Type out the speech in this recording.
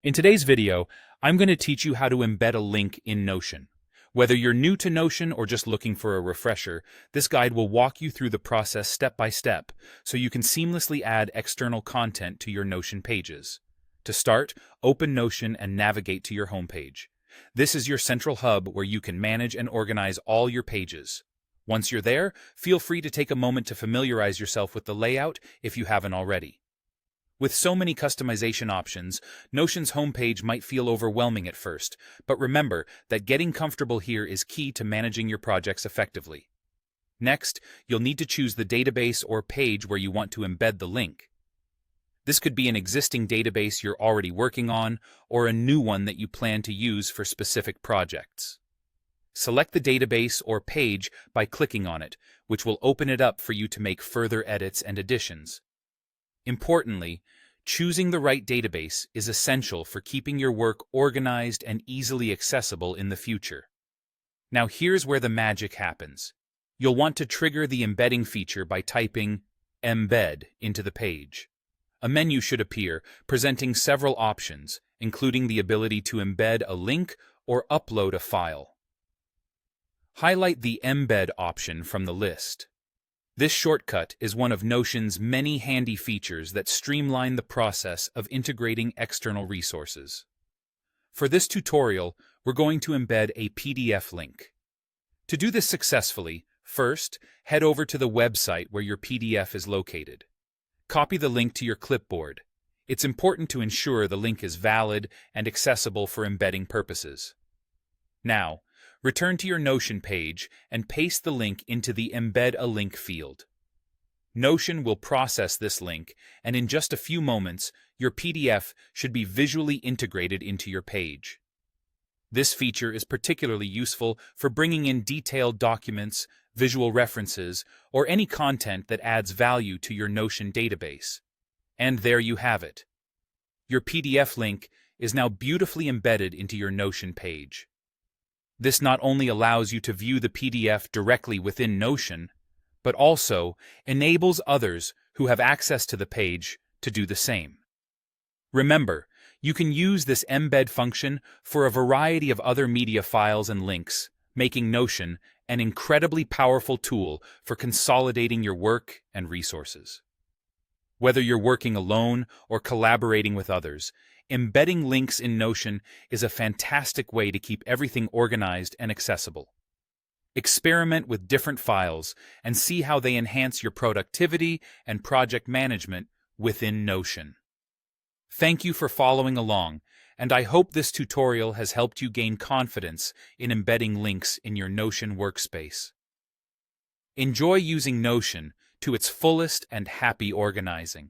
In today's video, I'm going to teach you how to embed a link in Notion. Whether you're new to Notion or just looking for a refresher, this guide will walk you through the process step by step so you can seamlessly add external content to your Notion pages. To start, open Notion and navigate to your homepage. This is your central hub where you can manage and organize all your pages. Once you're there, feel free to take a moment to familiarize yourself with the layout if you haven't already. With so many customization options, Notion's homepage might feel overwhelming at first, but remember that getting comfortable here is key to managing your projects effectively. Next, you'll need to choose the database or page where you want to embed the link. This could be an existing database you're already working on, or a new one that you plan to use for specific projects. Select the database or page by clicking on it, which will open it up for you to make further edits and additions. Importantly, choosing the right database is essential for keeping your work organized and easily accessible in the future. Now here's where the magic happens. You'll want to trigger the embedding feature by typing Embed into the page. A menu should appear, presenting several options, including the ability to embed a link or upload a file. Highlight the Embed option from the list. This shortcut is one of Notion's many handy features that streamline the process of integrating external resources. For this tutorial, we're going to embed a PDF link. To do this successfully, first, head over to the website where your PDF is located. Copy the link to your clipboard. It's important to ensure the link is valid and accessible for embedding purposes. Now, return to your Notion page and paste the link into the Embed a Link field. Notion will process this link, and in just a few moments, your PDF should be visually integrated into your page. This feature is particularly useful for bringing in detailed documents, visual references, or any content that adds value to your Notion database. And there you have it. Your PDF link is now beautifully embedded into your Notion page. This not only allows you to view the PDF directly within Notion, but also enables others who have access to the page to do the same. Remember, you can use this embed function for a variety of other media files and links, making Notion an incredibly powerful tool for consolidating your work and resources. Whether you're working alone or collaborating with others, embedding links in Notion is a fantastic way to keep everything organized and accessible. Experiment with different files and see how they enhance your productivity and project management within Notion. Thank you for following along, and I hope this tutorial has helped you gain confidence in embedding links in your Notion workspace. Enjoy using Notion to its fullest and happy organizing.